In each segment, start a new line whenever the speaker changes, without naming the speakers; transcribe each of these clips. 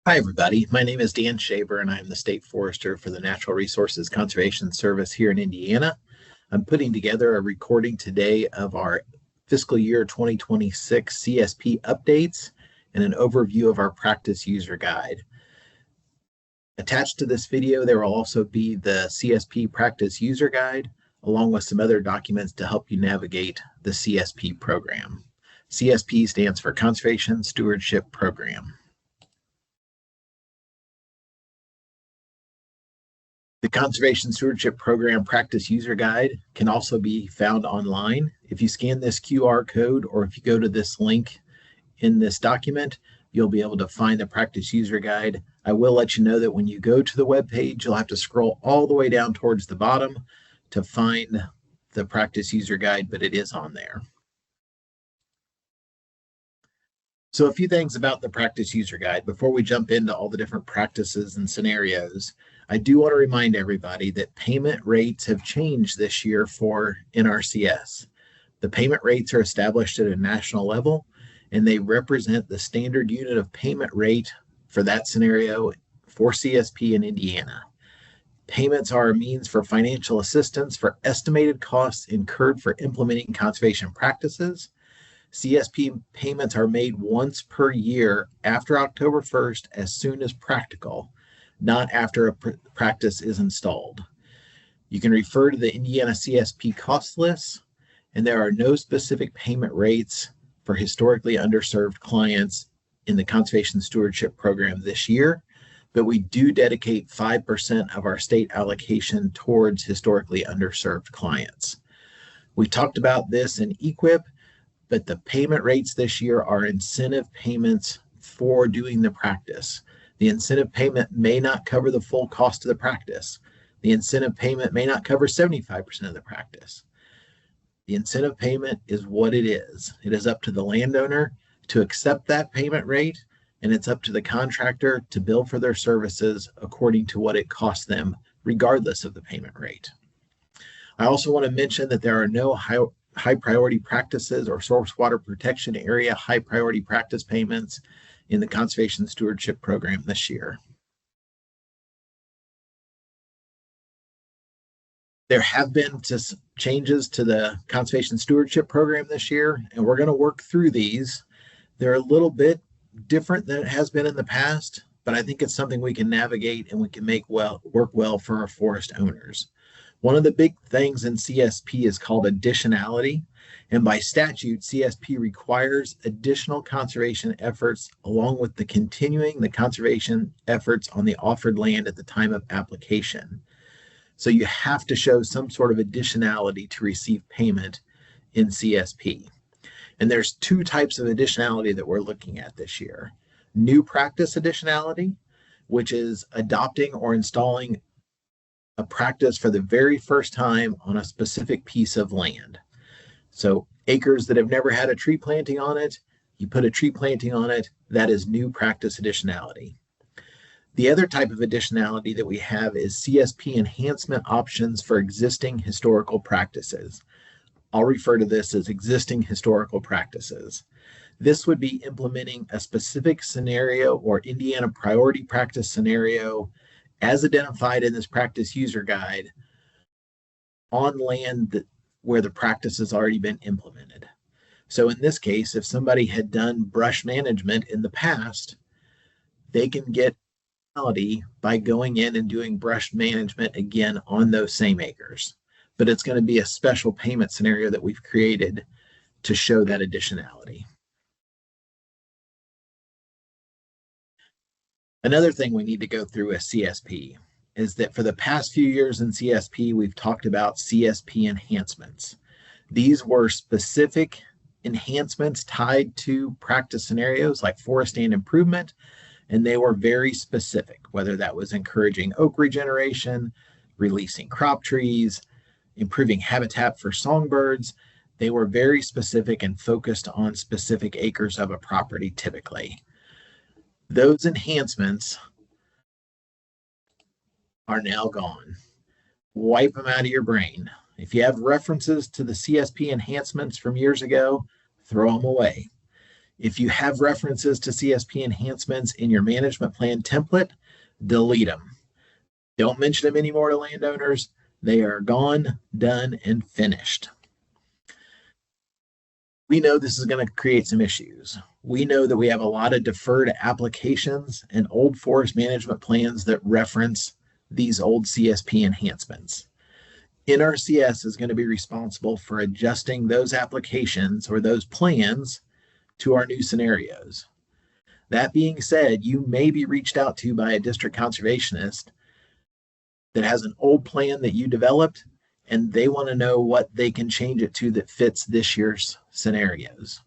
Hi, everybody. My name is Dan Shaver, and I'm the State Forester for the Natural Resources Conservation Service here in Indiana. I'm putting together a recording today of our fiscal year 2026 CSP updates and an overview of our practice user guide. Attached to this video, there will also be the CSP practice user guide, along with some other documents to help you navigate the CSP program. CSP stands for Conservation Stewardship Program. The Conservation Stewardship Program Practice User Guide can also be found online. If you scan this QR code or if you go to this link in this document, you'll be able to find the Practice User Guide. I will let you know that when you go to the web page, you'll have to scroll all the way down towards the bottom to find the Practice User Guide, but it is on there. So a few things about the Practice User Guide before we jump into all the different practices and scenarios. I do want to remind everybody that payment rates have changed this year for NRCS. The payment rates are established at a national level, and they represent the standard unit of payment rate for that scenario for CSP in Indiana. Payments are a means for financial assistance for estimated costs incurred for implementing conservation practices. CSP payments are made once per year after October 1st as soon as practical, not after a practice is installed. You can refer to the Indiana CSP cost lists, and there are no specific payment rates for historically underserved clients in the Conservation Stewardship Program this year, but we do dedicate 5% of our state allocation towards historically underserved clients. We talked about this in EQIP, but the payment rates this year are incentive payments for doing the practice. The incentive payment may not cover the full cost of the practice. The incentive payment may not cover 75% of the practice. The incentive payment is what it is. It is up to the landowner to accept that payment rate, and it's up to the contractor to bill for their services according to what it costs them, regardless of the payment rate. I also want to mention that there are no high priority practices or source water protection area high priority practice payments in the Conservation Stewardship Program this year. There have been just changes to the Conservation Stewardship Program this year, and we're going to work through these. They're a little bit different than it has been in the past, but I think it's something we can navigate and we can make work well for our forest owners. One of the big things in CSP is called additionality, and by statute, CSP requires additional conservation efforts along with continuing the conservation efforts on the offered land at the time of application. So you have to show some sort of additionality to receive payment in CSP. And there's two types of additionality that we're looking at this year. New practice additionality, which is adopting or installing a practice for the very first time on a specific piece of land. So acres that have never had a tree planting on it, you put a tree planting on it, that is new practice additionality. The other type of additionality that we have is CSP enhancement options for existing historical practices. I'll refer to this as existing historical practices. This would be implementing a specific scenario or Indiana priority practice scenario as identified in this practice user guide on land where the practice has already been implemented. So in this case, if somebody had done brush management in the past, they can get by going in and doing brush management again on those same acres. But it's going to be a special payment scenario that we've created to show that additionality. Another thing we need to go through as CSP is that for the past few years in CSP, we've talked about CSP enhancements. These were specific enhancements tied to practice scenarios like forest stand improvement, and they were very specific, whether that was encouraging oak regeneration, releasing crop trees, improving habitat for songbirds. They were very specific and focused on specific acres of a property typically. Those enhancements are now gone. Wipe them out of your brain. If you have references to the CSP enhancements from years ago, throw them away. If you have references to CSP enhancements in your management plan template, delete them. Don't mention them anymore to landowners. They are gone, done, and finished. We know this is going to create some issues. We know that we have a lot of deferred applications and old forest management plans that reference these old CSP enhancements. NRCS is going to be responsible for adjusting those applications or those plans to our new scenarios. That being said, you may be reached out to by a district conservationist that has an old plan that you developed, and they want to know what they can change it to that fits this year's scenarios.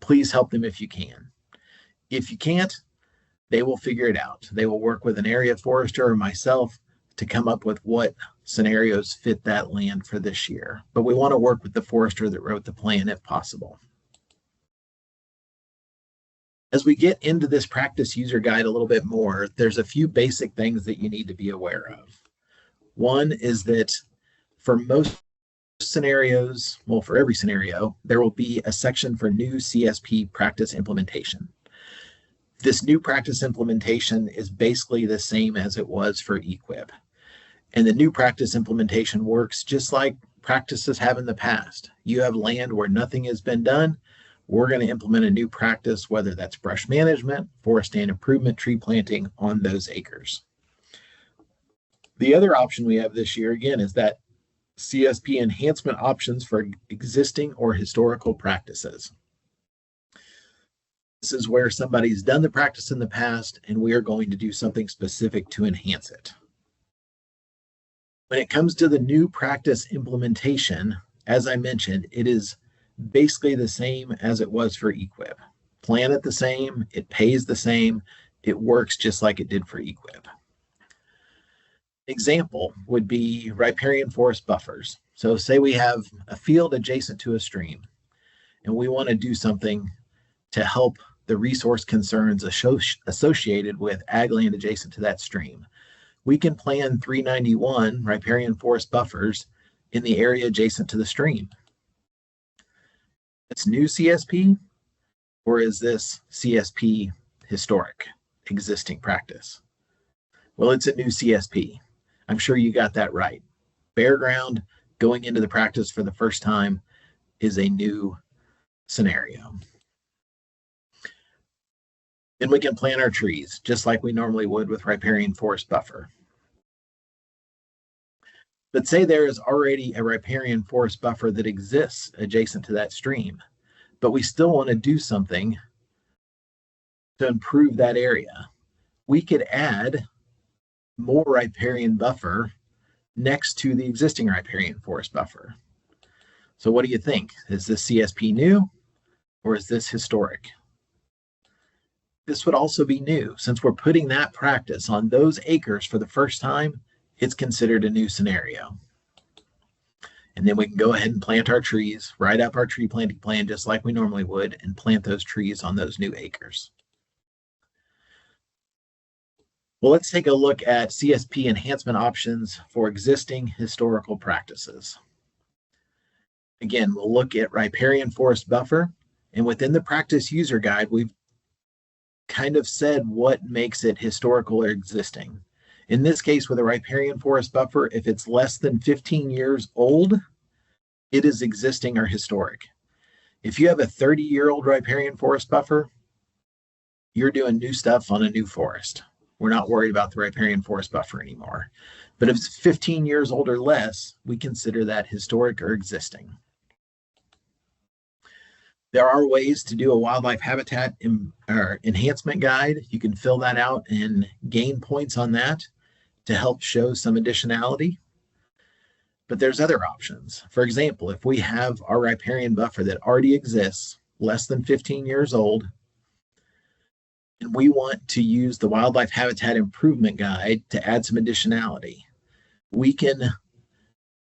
Please help them if you can. If you can't, they will figure it out. They will work with an area forester or myself to come up with what scenarios fit that land for this year. But we want to work with the forester that wrote the plan if possible. As we get into this practice user guide a little bit more, there's a few basic things that you need to be aware of. One is that for most scenarios, well, for every scenario, there will be a section for new CSP practice implementation. This new practice implementation is basically the same as it was for EQIP. And the new practice implementation works just like practices have in the past. You have land where nothing has been done. We're going to implement a new practice, whether that's brush management, forest stand improvement, tree planting on those acres. The other option we have this year, again, is that CSP enhancement options for existing or historical practices. This is where somebody's done the practice in the past, and we are going to do something specific to enhance it. When it comes to the new practice implementation, as I mentioned, it is basically the same as it was for EQIP. Plan it the same, it pays the same, it works just like it did for EQIP. Example would be riparian forest buffers. So say we have a field adjacent to a stream, and we want to do something to help the resource concerns associated with ag land adjacent to that stream. We can plan 391 riparian forest buffers in the area adjacent to the stream. It's new CSP, or is this CSP historic, existing practice? Well, it's a new CSP. I'm sure you got that right. Bare ground going into the practice for the first time is a new scenario. Then we can plant our trees just like we normally would with riparian forest buffer. But say there is already a riparian forest buffer that exists adjacent to that stream, but we still want to do something to improve that area. We could add more riparian buffer next to the existing riparian forest buffer. So what do you think? Is this CSP new or is this historic? This would also be new. Since we're putting that practice on those acres for the first time, it's considered a new scenario. And then we can go ahead and plant our trees, write up our tree planting plan just like we normally would, and plant those trees on those new acres. Well, let's take a look at CSP enhancement options for existing historical practices. Again, we'll look at riparian forest buffer, and within the practice user guide, we've kind of said what makes it historical or existing. In this case, with a riparian forest buffer, if it's less than 15 years old, it is existing or historic. If you have a 30-year-old riparian forest buffer, you're doing new stuff on a new forest. We're not worried about the riparian forest buffer anymore. But if it's 15 years old or less, we consider that historic or existing. There are ways to do a wildlife habitat enhancement guide. You can fill that out and gain points on that to help show some additionality. But there's other options. For example, if we have our riparian buffer that already exists, less than 15 years old, and we want to use the wildlife habitat improvement guide to add some additionality, we can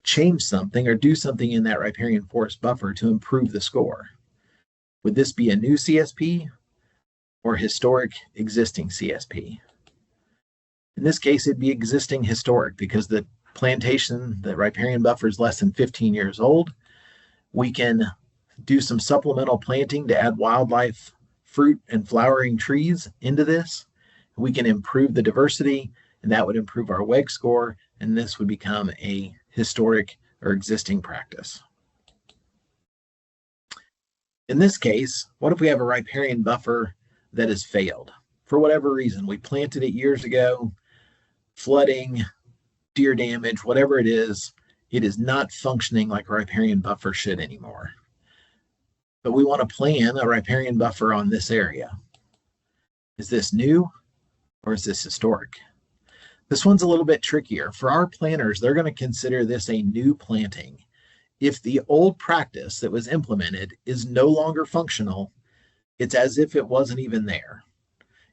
change something or do something in that riparian forest buffer to improve the score. Would this be a new CSP or historic existing CSP? In this case, it'd be existing historic because the plantation, the riparian buffer is less than 15 years old. We can do some supplemental planting to add wildlife fruit and flowering trees into this, we can improve the diversity, and that would improve our WEG score, and this would become a historic or existing practice. In this case, what if we have a riparian buffer that has failed? For whatever reason, we planted it years ago, flooding, deer damage, whatever it is not functioning like a riparian buffer should anymore. But we want to plan a riparian buffer on this area. Is this new or is this historic? This one's a little bit trickier. For our planners, they're going to consider this a new planting. If the old practice that was implemented is no longer functional, it's as if it wasn't even there.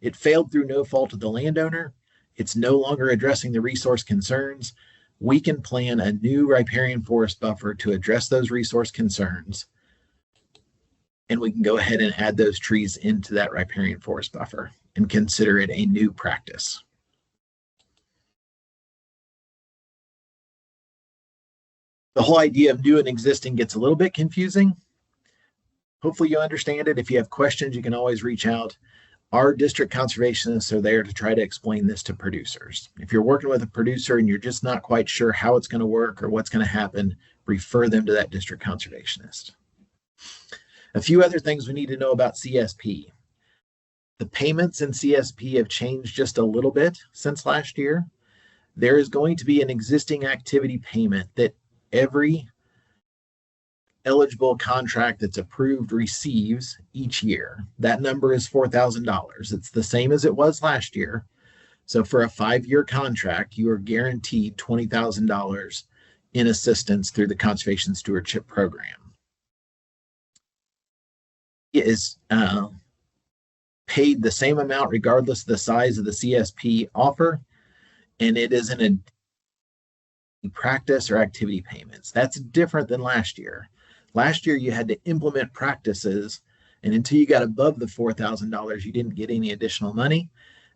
It failed through no fault of the landowner. It's no longer addressing the resource concerns. We can plan a new riparian forest buffer to address those resource concerns, and we can go ahead and add those trees into that riparian forest buffer and consider it a new practice. The whole idea of new and existing gets a little bit confusing. Hopefully you understand it. If you have questions, you can always reach out. Our district conservationists are there to try to explain this to producers. If you're working with a producer and you're just not quite sure how it's going to work or what's going to happen, refer them to that district conservationist. A few other things we need to know about CSP. The payments in CSP have changed just a little bit since last year. There is going to be an existing activity payment that every eligible contract that's approved receives each year. That number is $4,000. It's the same as it was last year. So for a 5-year contract, you are guaranteed $20,000 in assistance through the Conservation Stewardship Program. It is paid the same amount regardless of the size of the CSP offer, and it is an practice or activity payments. That's different than last year. Last year, you had to implement practices, and until you got above the $4,000, you didn't get any additional money.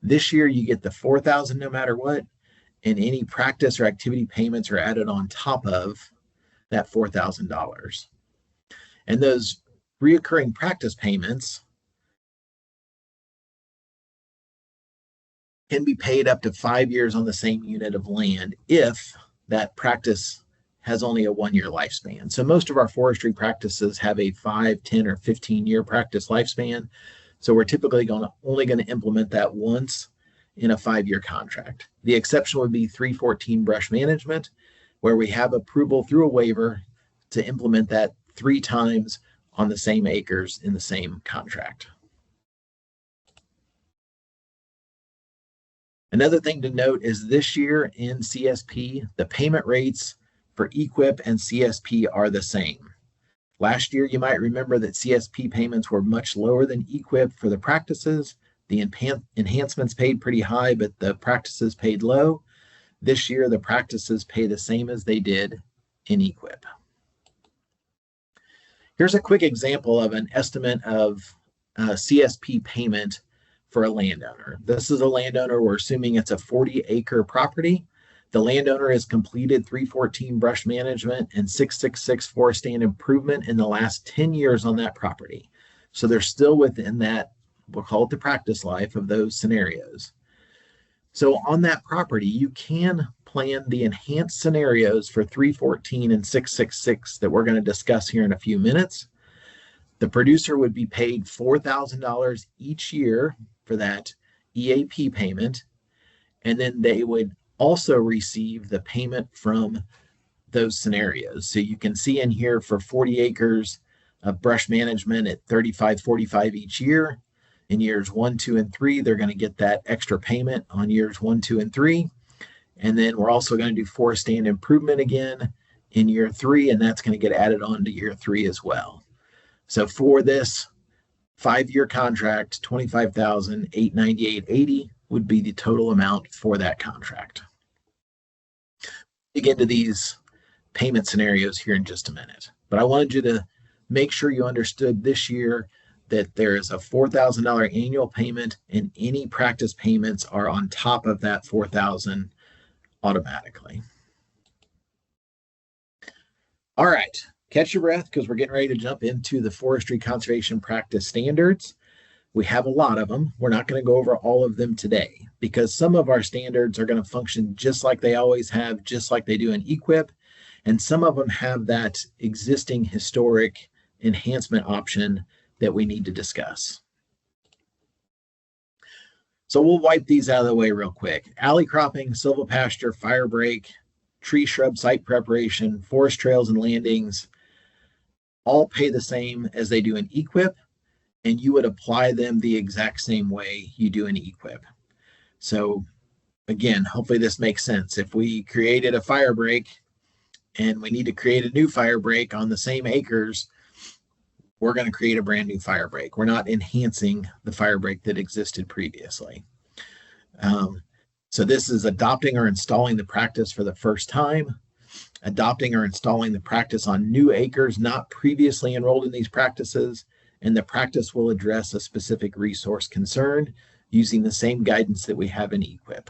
This year, you get the $4,000 no matter what, and any practice or activity payments are added on top of that $4,000. And those reoccurring practice payments can be paid up to 5 years on the same unit of land if that practice has only a 1-year lifespan. So most of our forestry practices have a 5, 10, or 15-year practice lifespan. So we're typically only going to implement that once in a 5-year contract. The exception would be 314 brush management, where we have approval through a waiver to implement that 3 times on the same acres in the same contract. Another thing to note is this year in CSP, the payment rates for EQIP and CSP are the same. Last year, you might remember that CSP payments were much lower than EQIP for the practices. The enhancements paid pretty high, but the practices paid low. This year, the practices pay the same as they did in EQIP. Here's a quick example of an estimate of CSP payment for a landowner. This is a landowner, we're assuming it's a 40-acre property. The landowner has completed 314 brush management and 666 forest stand improvement in the last 10 years on that property. So they're still within that, we'll call it the practice life of those scenarios. So on that property, you can plan the enhanced scenarios for 314 and 666 that we're going to discuss here in a few minutes. The producer would be paid $4,000 each year for that EAP payment, and then they would also receive the payment from those scenarios. So you can see in here for 40 acres of brush management at $35.45 each year. In years 1, 2, and 3, they're going to get that extra payment on years 1, 2, and 3. And then we're also going to do forest stand improvement again in year 3, and that's going to get added on to year 3 as well. So for this 5-year contract, $25,898.80 would be the total amount for that contract. Dig into these payment scenarios here in just a minute, but I wanted you to make sure you understood this year that there is a $4,000 annual payment, and any practice payments are on top of that $4,000 automatically. All right, catch your breath because we're getting ready to jump into the forestry conservation practice standards. We have a lot of them. We're not going to go over all of them today because some of our standards are going to function just like they always have, just like they do in EQIP. And some of them have that existing historic enhancement option that we need to discuss. So we'll wipe these out of the way real quick. Alley cropping, silvopasture, fire break, tree shrub site preparation, forest trails and landings all pay the same as they do in EQIP, and you would apply them the exact same way you do in EQIP. So again, hopefully this makes sense. If we created a fire break and we need to create a new fire break on the same acres, we're going to create a brand new fire break. We're not enhancing the fire break that existed previously. So this is adopting or installing the practice for the first time, adopting or installing the practice on new acres not previously enrolled in these practices, and the practice will address a specific resource concern using the same guidance that we have in EQIP.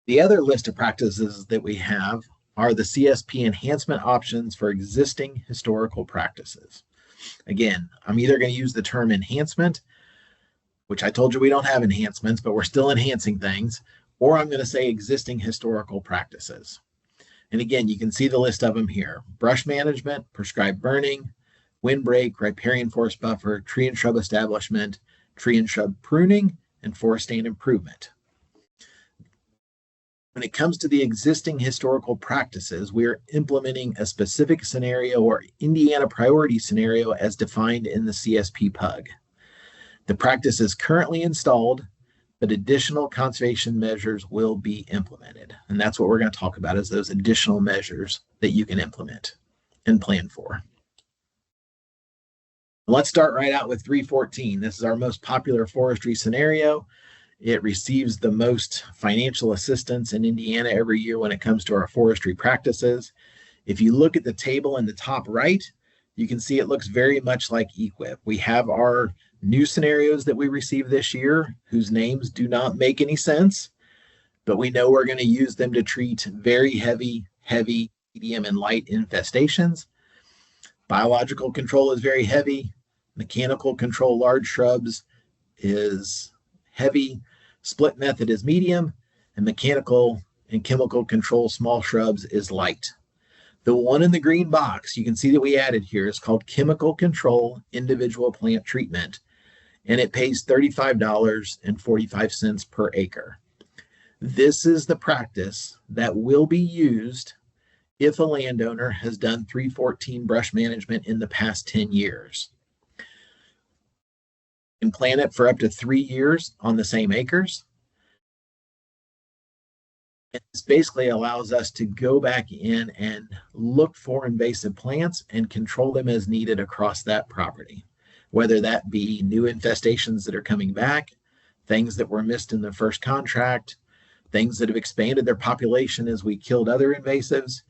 The other list of practices that we have are the CSP enhancement options for existing historical practices. Again, I'm either going to use the term enhancement, which I told you we don't have enhancements, but we're still enhancing things, or I'm going to say existing historical practices. And again, you can see the list of them here. Brush management, prescribed burning, windbreak, riparian forest buffer, tree and shrub establishment, tree and shrub pruning, and forest stand improvement. When it comes to the existing historical practices, we are implementing a specific scenario or Indiana priority scenario as defined in the CSP PUG. The practice is currently installed, but additional conservation measures will be implemented. And that's what we're going to talk about, is those additional measures that you can implement and plan for. Let's start right out with 314. This is our most popular forestry scenario. It receives the most financial assistance in Indiana every year when it comes to our forestry practices. If you look at the table in the top right, you can see it looks very much like EQIP. We have our new scenarios that we received this year, whose names do not make any sense, but we know we're going to use them to treat very heavy, medium, and light infestations. Biological control is very heavy. Mechanical control large shrubs is heavy. Split method is medium, and mechanical and chemical control small shrubs is light. The one in the green box you can see that we added here is called chemical control individual plant treatment, and it pays $35.45 per acre. This is the practice that will be used if a landowner has done 314 brush management in the past 10 years. And plan it for up to 3 years on the same acres. And this basically allows us to go back in and look for invasive plants and control them as needed across that property, whether that be new infestations that are coming back, things that were missed in the first contract, things that have expanded their population as we killed other invasives.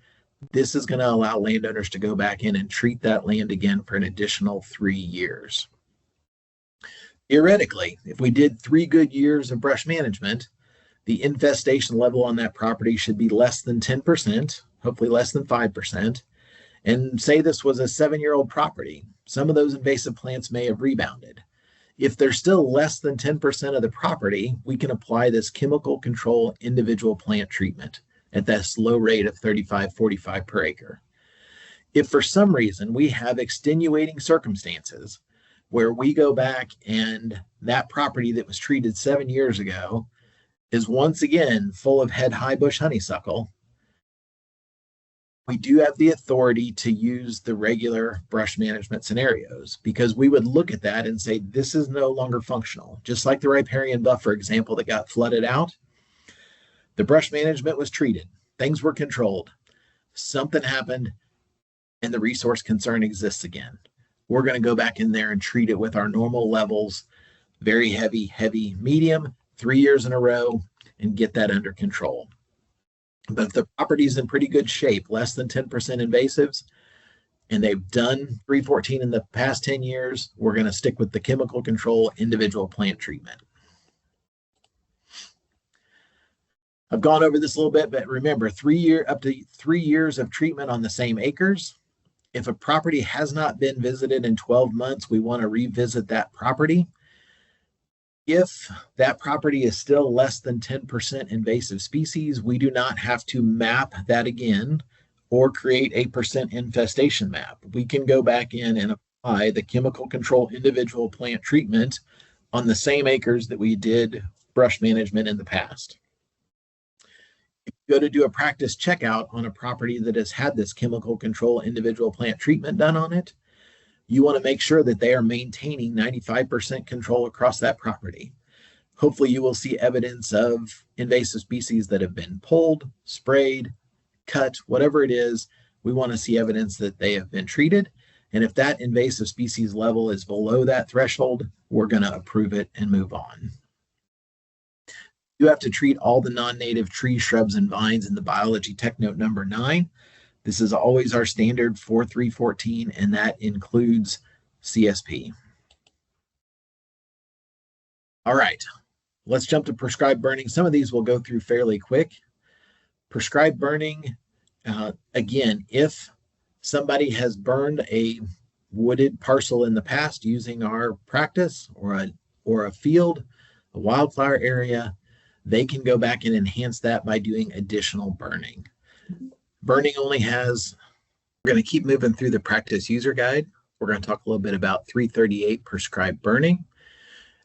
This is going to allow landowners to go back in and treat that land again for an additional 3 years. Theoretically, if we did 3 good years of brush management, the infestation level on that property should be less than 10%, hopefully less than 5%. And say this was a 7-year-old property, some of those invasive plants may have rebounded. If they're still less than 10% of the property, we can apply this chemical control individual plant treatment at this low rate of $35.45 per acre. If for some reason we have extenuating circumstances where we go back and that property that was treated 7 years ago is once again full of head high bush honeysuckle, we do have the authority to use the regular brush management scenarios, because we would look at that and say, this is no longer functional. Just like the riparian buffer example that got flooded out, the brush management was treated, things were controlled, something happened, and the resource concern exists again. We're going to go back in there and treat it with our normal levels, very heavy, medium, 3 years in a row, and get that under control. But if the property is in pretty good shape, less than 10% invasives, and they've done 314 in the past 10 years, we're going to stick with the chemical control individual plant treatment. I've gone over this a little bit, but remember, up to 3 years of treatment on the same acres. If a property has not been visited in 12 months, we want to revisit that property. If that property is still less than 10% invasive species, we do not have to map that again or create a percent infestation map. We can go back in and apply the chemical control individual plant treatment on the same acres that we did brush management in the past. If you go to do a practice checkout on a property that has had this chemical control individual plant treatment done on it, you want to make sure that they are maintaining 95% control across that property. Hopefully you will see evidence of invasive species that have been pulled, sprayed, cut, whatever it is. We want to see evidence that they have been treated. And if that invasive species level is below that threshold, we're going to approve it and move on. You have to treat all the non-native trees, shrubs, and vines in the biology tech note number 9. This is always our standard 4314, and that includes CSP. All right, let's jump to prescribed burning. Some of these we'll go through fairly quick. Prescribed burning, again, if somebody has burned a wooded parcel in the past using our practice or a field, a wildflower area, they can go back and enhance that by doing additional burning. Burning only has, we're going to keep moving through the practice user guide. We're going to talk a little bit about 338 prescribed burning.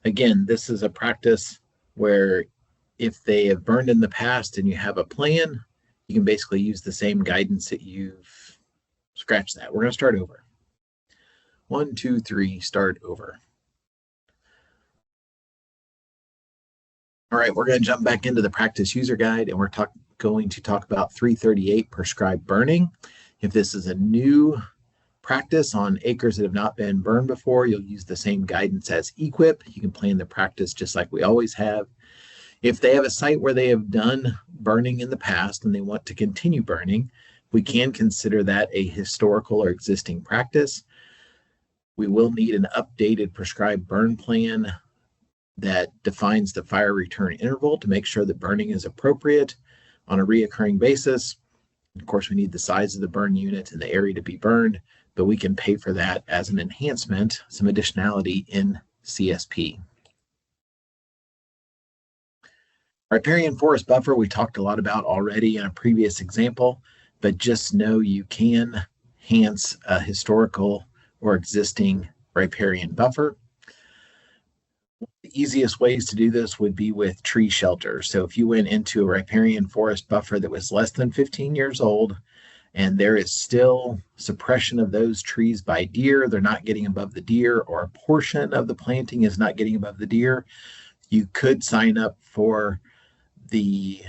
Again, this is a practice where if they have burned in the past and you have a plan, you can basically use the same guidance that you've scratched that. We're going to start over. 1, 2, 3, start over. All right, we're going to jump back into the practice user guide, and we're going to talk about 338 prescribed burning. If this is a new practice on acres that have not been burned before, you'll use the same guidance as EQIP. You can plan the practice just like we always have. If they have a site where they have done burning in the past and they want to continue burning, we can consider that a historical or existing practice. We will need an updated prescribed burn plan that defines the fire return interval to make sure that burning is appropriate on a reoccurring basis. Of course, we need the size of the burn unit and the area to be burned, but we can pay for that as an enhancement, some additionality in CSP. Riparian forest buffer, we talked a lot about already in a previous example, but just know you can enhance a historical or existing riparian buffer. The easiest ways to do this would be with tree shelter. So if you went into a riparian forest buffer that was less than 15 years old, and there is still suppression of those trees by deer, they're not getting above the deer, or a portion of the planting is not getting above the deer, you could sign up for the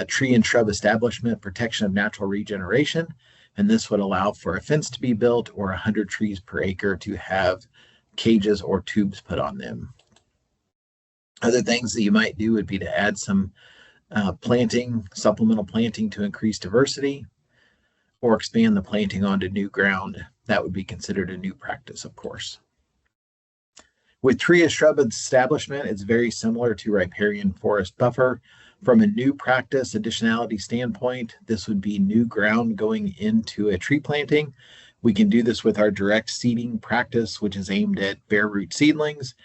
tree and shrub establishment protection of natural regeneration. And this would allow for a fence to be built or 100 trees per acre to have cages or tubes put on them. Other things that you might do would be to add some planting, supplemental planting to increase diversity, or expand the planting onto new ground. That would be considered a new practice, of course. With tree and shrub establishment, it's very similar to riparian forest buffer. From a new practice additionality standpoint, this would be new ground going into a tree planting. We can do this with our direct seeding practice, which is aimed at bare root seedlings.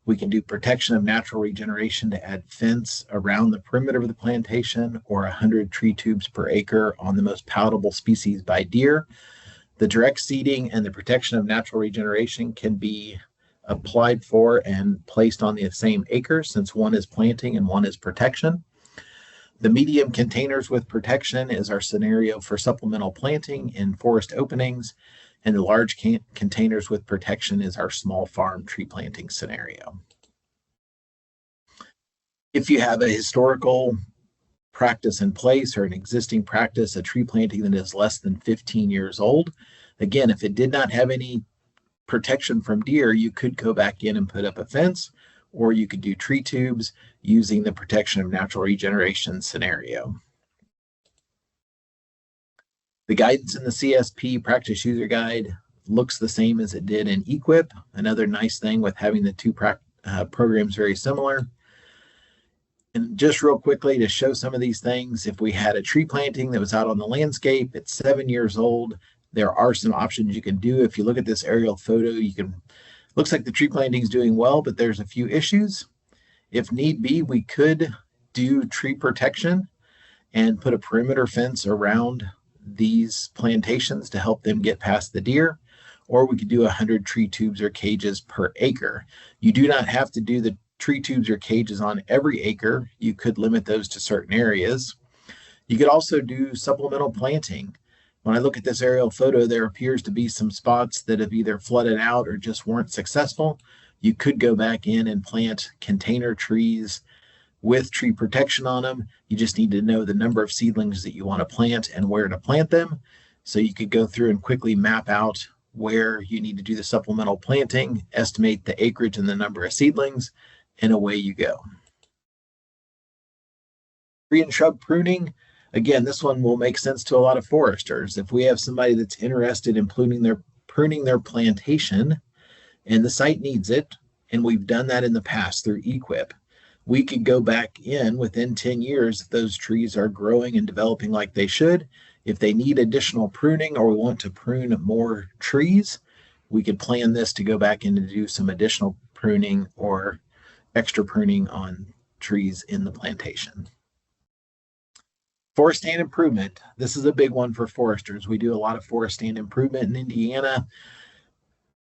We can do protection of natural regeneration to add fence around the perimeter of the plantation, or 100 tree tubes per acre on the most palatable species by deer. The direct seeding and the protection of natural regeneration can be applied for and placed on the same acre, since one is planting and one is protection. The medium containers with protection is our scenario for supplemental planting in forest openings, and the large containers with protection is our small farm tree planting scenario. If you have a historical practice in place or an existing practice, a tree planting that is less than 15 years old, again, if it did not have any protection from deer, you could go back in and put up a fence, or you could do tree tubes using the protection of natural regeneration scenario. The guidance in the CSP practice user guide looks the same as it did in EQIP. Another nice thing with having the two programs very similar. And just real quickly to show some of these things, if we had a tree planting that was out on the landscape, it's 7 years old, There are some options you can do. If you look at this aerial photo, looks like the tree planting is doing well, but there's a few issues. If need be, we could do tree protection and put a perimeter fence around these plantations to help them get past the deer, or we could do 100 tree tubes or cages per acre. You do not have to do the tree tubes or cages on every acre. You could limit those to certain areas. You could also do supplemental planting. When I look at this aerial photo, there appears to be some spots that have either flooded out or just weren't successful. You could go back in and plant container trees with tree protection on them. You just need to know the number of seedlings that you want to plant and where to plant them. So you could go through and quickly map out where you need to do the supplemental planting, estimate the acreage and the number of seedlings, and away you go. Tree and shrub pruning. Again, this one will make sense to a lot of foresters. If we have somebody that's interested in pruning their plantation and the site needs it, and we've done that in the past through EQIP, we could go back in within 10 years if those trees are growing and developing like they should. If they need additional pruning or we want to prune more trees, we could plan this to go back in to do some additional pruning or extra pruning on trees in the plantation. Forest stand improvement. This is a big one for foresters. We do a lot of forest stand improvement in Indiana.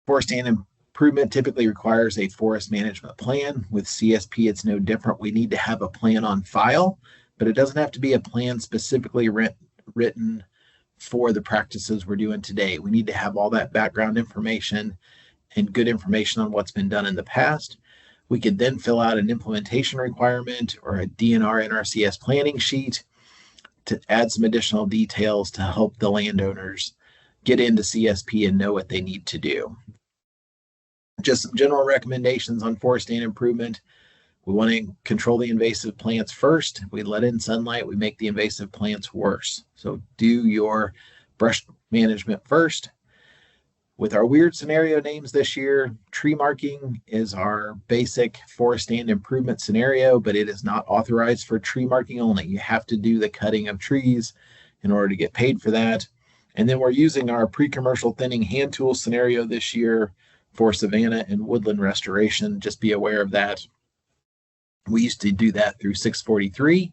Forest stand improvement typically requires a forest management plan. With CSP, it's no different. We need to have a plan on file, but it doesn't have to be a plan specifically written for the practices we're doing today. We need to have all that background information and good information on what's been done in the past. We could then fill out an implementation requirement or a DNR NRCS planning sheet to add some additional details to help the landowners get into CSP and know what they need to do. Just some general recommendations on forest stand improvement. We want to control the invasive plants first. If we let in sunlight, we make the invasive plants worse. So do your brush management first. With our weird scenario names this year, tree marking is our basic forest stand improvement scenario, but it is not authorized for tree marking only. You have to do the cutting of trees in order to get paid for that. And then we're using our pre-commercial thinning hand tool scenario this year for savanna and woodland restoration. Just be aware of that. We used to do that through 643,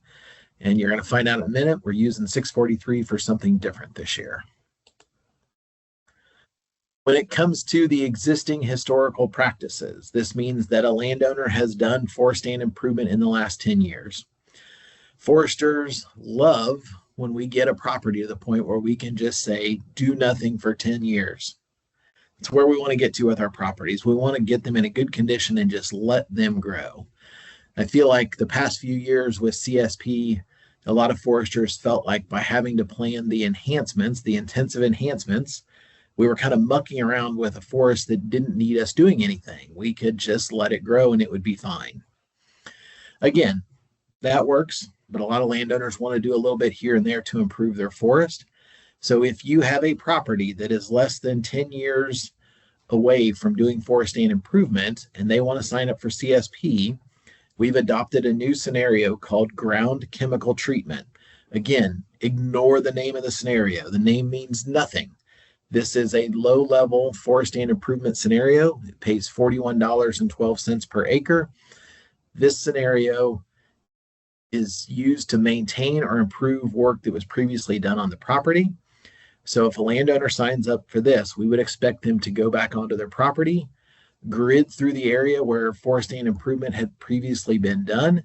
and you're going to find out in a minute we're using 643 for something different this year. When it comes to the existing historical practices, this means that a landowner has done forest stand improvement in the last 10 years. Foresters love when we get a property to the point where we can just say, do nothing for 10 years. It's where we want to get to with our properties. We want to get them in a good condition and just let them grow. I feel like the past few years with CSP, a lot of foresters felt like by having to plan the enhancements, the intensive enhancements, we were kind of mucking around with a forest that didn't need us doing anything. We could just let it grow and it would be fine. Again, that works, but a lot of landowners want to do a little bit here and there to improve their forest. So if you have a property that is less than 10 years away from doing forest stand improvement and they want to sign up for CSP, we've adopted a new scenario called ground chemical treatment. Again, ignore the name of the scenario. The name means nothing. This is a low-level forest stand improvement scenario. It pays $41.12 per acre. This scenario is used to maintain or improve work that was previously done on the property. So if a landowner signs up for this, we would expect them to go back onto their property, grid through the area where forest stand improvement had previously been done,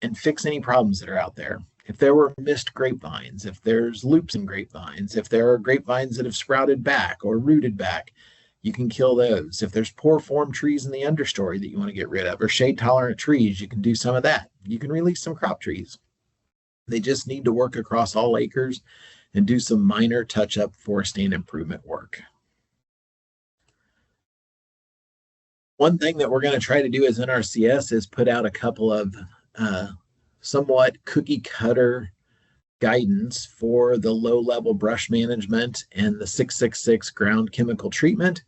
and fix any problems that are out there. If there were missed grapevines, if there's loops in grapevines, if there are grapevines that have sprouted back or rooted back, you can kill those. If there's poor form trees in the understory that you want to get rid of, or shade tolerant trees, you can do some of that. You can release some crop trees. They just need to work across all acres and do some minor touch-up forest stand improvement work. One thing that we're going to try to do as NRCS is put out a couple of somewhat cookie cutter guidance for the low-level brush management and the 666 ground chemical treatment,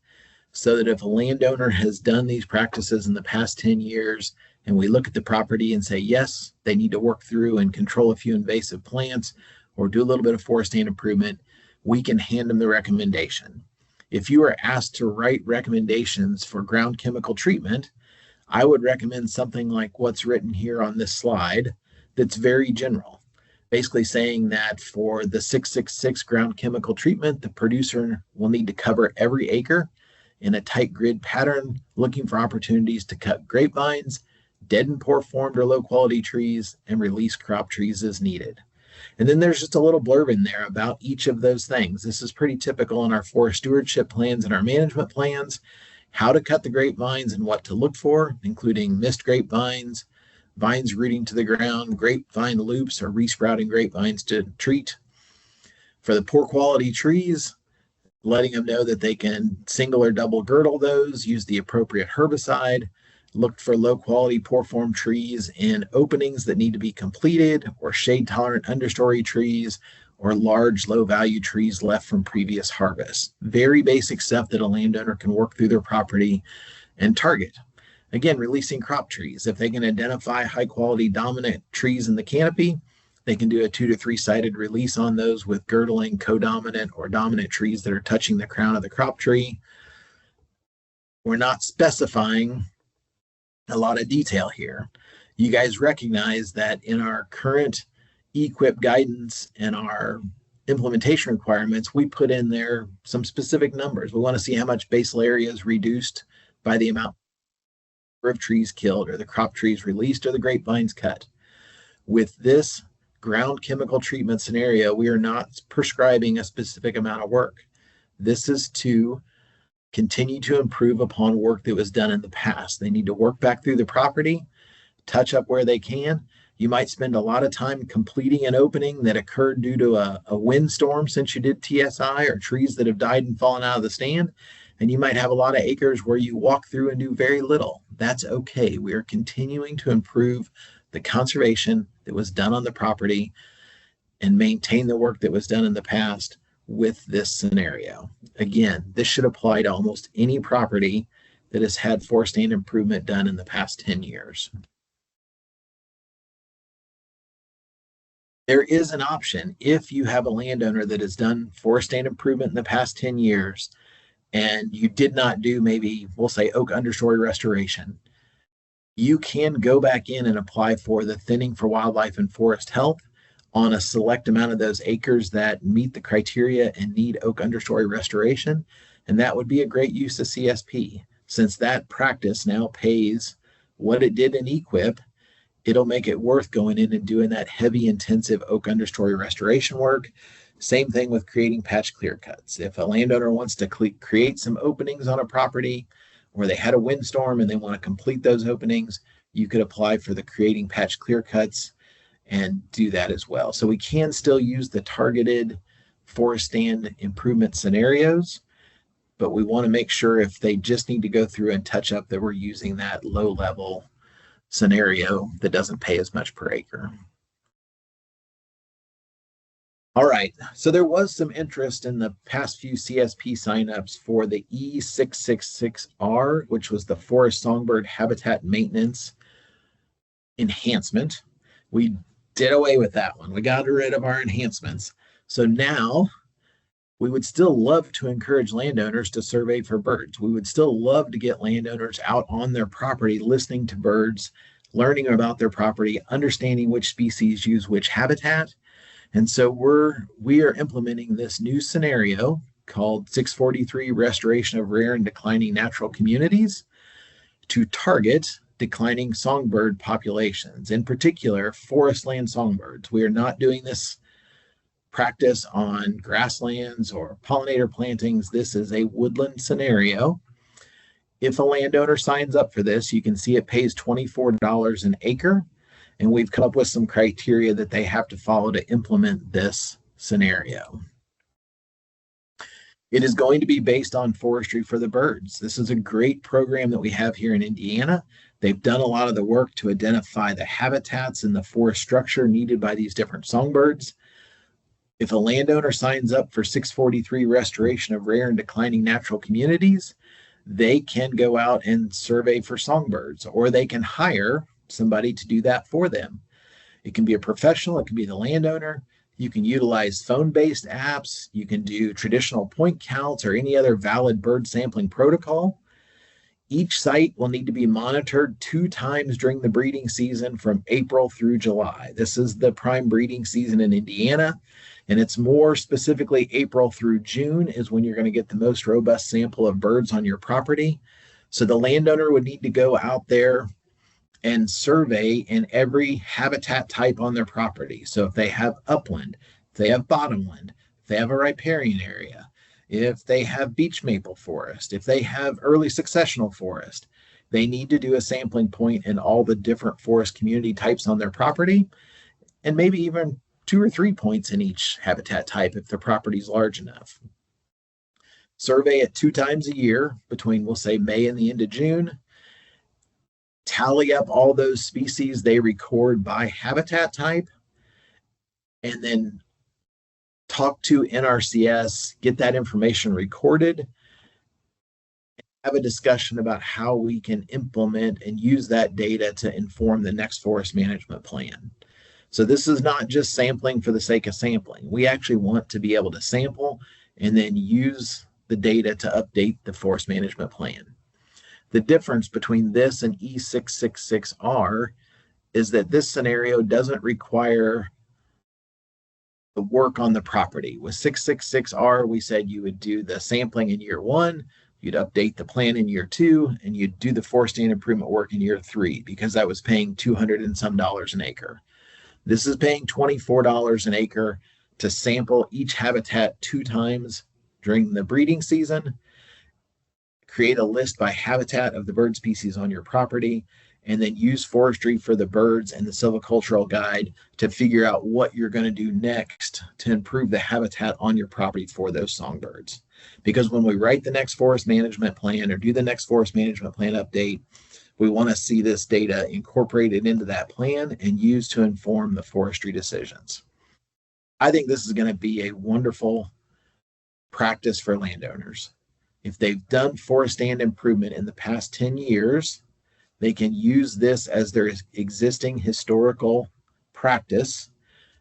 so that if a landowner has done these practices in the past 10 years and we look at the property and say, yes, they need to work through and control a few invasive plants or do a little bit of forest stand improvement, we can hand them the recommendation. If you are asked to write recommendations for ground chemical treatment, I would recommend something like what's written here on this slide that's very general, basically saying that for the 666 ground chemical treatment, the producer will need to cover every acre in a tight grid pattern, looking for opportunities to cut grapevines, deaden poor formed or low quality trees, and release crop trees as needed. And then there's just a little blurb in there about each of those things. This is pretty typical in our forest stewardship plans and our management plans, how to cut the grapevines and what to look for, including missed grapevines, vines rooting to the ground, grapevine loops or resprouting grapevines to treat. For the poor quality trees, letting them know that they can single or double girdle those, use the appropriate herbicide, look for low quality poor form trees in openings that need to be completed, or shade tolerant understory trees, or large low value trees left from previous harvests. Very basic stuff that a landowner can work through their property and target. Again, releasing crop trees. If they can identify high quality dominant trees in the canopy, they can do a 2 to 3 sided release on those with girdling codominant or dominant trees that are touching the crown of the crop tree. We're not specifying a lot of detail here. You guys recognize that in our current EQIP guidance and our implementation requirements, we put in there some specific numbers. We want to see how much basal area is reduced by the amount of trees killed, or the crop trees released, or the grapevines cut. With this ground chemical treatment scenario, we are not prescribing a specific amount of work. This is to continue to improve upon work that was done in the past. They need to work back through the property, touch up where they can. You might spend a lot of time completing an opening that occurred due to a windstorm since you did TSI, or trees that have died and fallen out of the stand. And you might have a lot of acres where you walk through and do very little. That's okay. We are continuing to improve the conservation that was done on the property and maintain the work that was done in the past with this scenario. Again, this should apply to almost any property that has had forest stand improvement done in the past 10 years. There is an option if you have a landowner that has done forest stand improvement in the past 10 years and you did not do, maybe we'll say, oak understory restoration. You can go back in and apply for the thinning for wildlife and forest health on a select amount of those acres that meet the criteria and need oak understory restoration. And that would be a great use of CSP. Since that practice now pays what it did in EQIP, it'll make it worth going in and doing that heavy, intensive oak understory restoration work. Same thing with creating patch clear cuts. If a landowner wants to create some openings on a property, or they had a windstorm and they want to complete those openings, you could apply for the creating patch clear cuts and do that as well. So we can still use the targeted forest stand improvement scenarios, but we want to make sure if they just need to go through and touch up, that we're using that low level scenario that doesn't pay as much per acre. All right, so there was some interest in the past few CSP signups for the E666R, which was the Forest Songbird Habitat Maintenance Enhancement. We did away with that one. We got rid of our enhancements. So now we would still love to encourage landowners to survey for birds. We would still love to get landowners out on their property, listening to birds, learning about their property, understanding which species use which habitat. And so we are implementing this new scenario called 643 Restoration of Rare and Declining Natural Communities to target declining songbird populations, in particular forest land songbirds. We are not doing this practice on grasslands or pollinator plantings. This is a woodland scenario. If a landowner signs up for this, you can see it pays $24 an acre. And we've come up with some criteria that they have to follow to implement this scenario. It is going to be based on Forestry for the Birds. This is a great program that we have here in Indiana. They've done a lot of the work to identify the habitats and the forest structure needed by these different songbirds. If a landowner signs up for 643 Restoration of Rare and Declining Natural Communities, they can go out and survey for songbirds, or they can hire somebody to do that for them. It can be a professional, it can be the landowner. You can utilize phone-based apps. You can do traditional point counts or any other valid bird sampling protocol. Each site will need to be monitored 2 times during the breeding season from April through July. This is the prime breeding season in Indiana, and it's more specifically April through June is when you're going to get the most robust sample of birds on your property. So the landowner would need to go out there and survey in every habitat type on their property. So if they have upland, if they have bottomland, if they have a riparian area, if they have beech maple forest, if they have early successional forest, they need to do a sampling point in all the different forest community types on their property, and maybe even 2 or 3 points in each habitat type if the property is large enough. Survey it 2 times a year between, we'll say, May and the end of June. Tally up all those species they record by habitat type, and then talk to NRCS, get that information recorded, have a discussion about how we can implement and use that data to inform the next forest management plan. So this is not just sampling for the sake of sampling. We actually want to be able to sample and then use the data to update the forest management plan. The difference between this and E666R is that this scenario doesn't require the work on the property. With 666R, we said you would do the sampling in year 1, you'd update the plan in year 2, and you'd do the forest stand improvement work in year 3 because that was paying $200 and some an acre. This is paying $24 an acre to sample each habitat 2 times during the breeding season, create a list by habitat of the bird species on your property, and then use Forestry for the birds and the silvicultural guide to figure out what you're going to do next to improve the habitat on your property for those songbirds. Because when we write the next forest management plan or do the next forest management plan update, we want to see this data incorporated into that plan and used to inform the forestry decisions. I think this is going to be a wonderful practice for landowners. If they've done forest stand improvement in the past 10 years, they can use this as their existing historical practice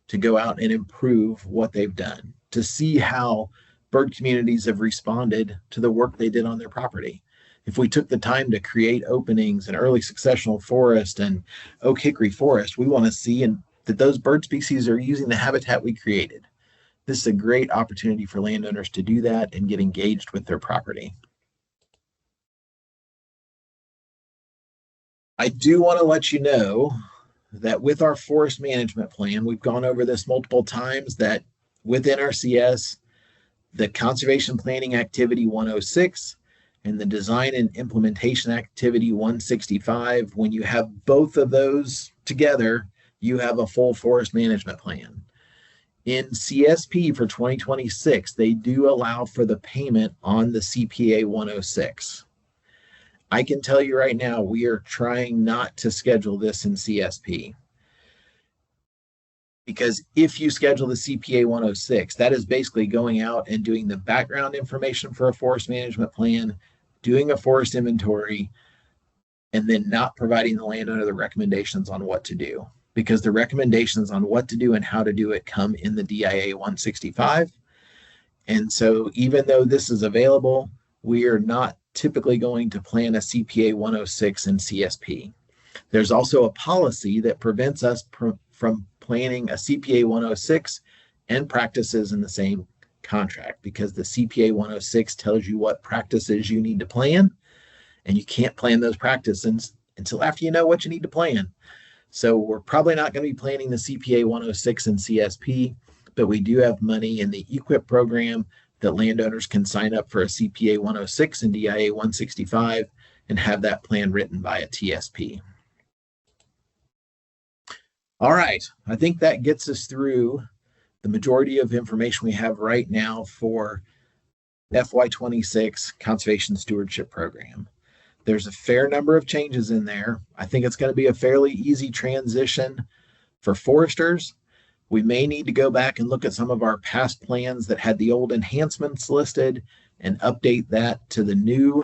to go out and improve what they've done, to see how bird communities have responded to the work they did on their property. If we took the time to create openings in early successional forest and oak hickory forest, we want to see that those bird species are using the habitat we created. This is a great opportunity for landowners to do that and get engaged with their property. I do want to let you know that with our forest management plan, we've gone over this multiple times, that with NRCS, the Conservation Planning Activity 106 and the Design and Implementation Activity 165, when you have both of those together, you have a full forest management plan. In CSP for 2026, they do allow for the payment on the CPA 106. I can tell you right now, we are trying not to schedule this in CSP. Because if you schedule the CPA 106, that is basically going out and doing the background information for a forest management plan, doing a forest inventory, and then not providing the landowner the recommendations on what to do. Because the recommendations on what to do and how to do it come in the DIA 165. And so even though this is available, we are not typically going to plan a CPA 106 in CSP. There's also a policy that prevents us from planning a CPA 106 and practices in the same contract, because the CPA 106 tells you what practices you need to plan, and you can't plan those practices until after you know what you need to plan. So we're probably not going to be planning the CPA 106 and CSP, but we do have money in the EQIP program that landowners can sign up for a CPA 106 and DIA 165 and have that plan written by a TSP. All right, I think that gets us through the majority of information we have right now for FY26 Conservation Stewardship Program. There's a fair number of changes in there. I think it's going to be a fairly easy transition for foresters. We may need to go back and look at some of our past plans that had the old enhancements listed and update that to the new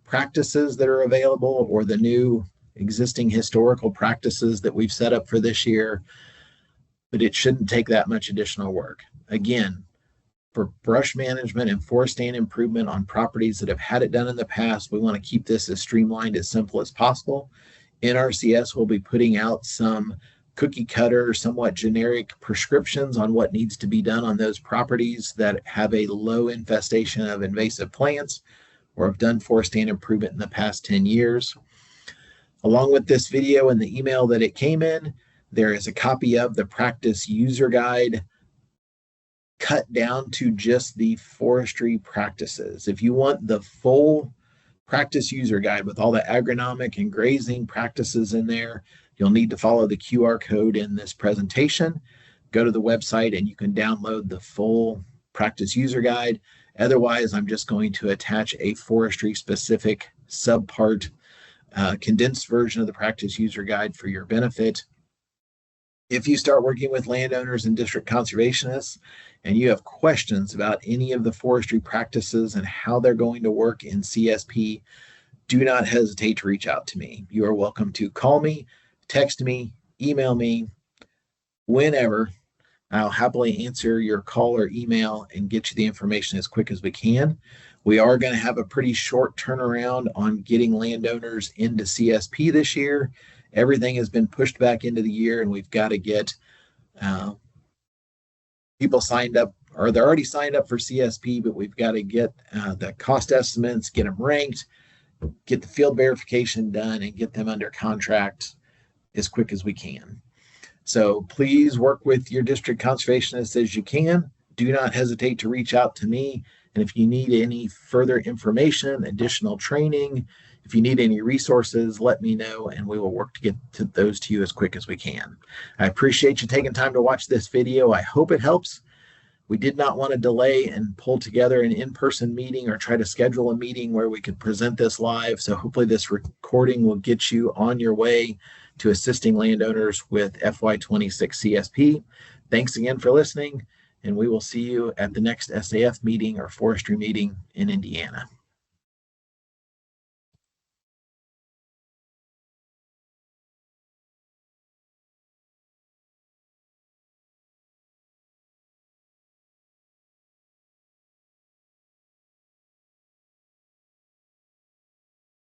practices that are available or the new existing historical practices that we've set up for this year. but it shouldn't take that much additional work. Again, for brush management and forest stand improvement on properties that have had it done in the past, we want to keep this as streamlined, as simple as possible. NRCS will be putting out some cookie cutter, somewhat generic prescriptions on what needs to be done on those properties that have a low infestation of invasive plants or have done forest stand improvement in the past 10 years. Along with this video and the email that it came in, there is a copy of the practice user guide cut down to just the forestry practices. If you want the full practice user guide with all the agronomic and grazing practices in there, you'll need to follow the QR code in this presentation. Go to the website and you can download the full practice user guide. Otherwise, I'm just going to attach a forestry specific subpart condensed version of the practice user guide for your benefit. If you start working with landowners and district conservationists and you have questions about any of the forestry practices and how they're going to work in CSP, do not hesitate to reach out to me. You are welcome to call me, text me, email me, whenever. I'll happily answer your call or email and get you the information as quick as we can. We are going to have a pretty short turnaround on getting landowners into CSP this year. Everything has been pushed back into the year, and we've got to get people signed up, or they're already signed up for CSP, but we've got to get the cost estimates, get them ranked, get the field verification done, and get them under contract as quick as we can. So please work with your district conservationist as you can. Do not hesitate to reach out to me. And if you need any further information, additional training, if you need any resources, let me know and we will work to get those to you as quick as we can. I appreciate you taking time to watch this video. I hope it helps. We did not want to delay and pull together an in-person meeting or try to schedule a meeting where we could present this live. So hopefully this recording will get you on your way to assisting landowners with FY26 CSP. Thanks again for listening, and we will see you at the next SAF meeting or forestry meeting in Indiana.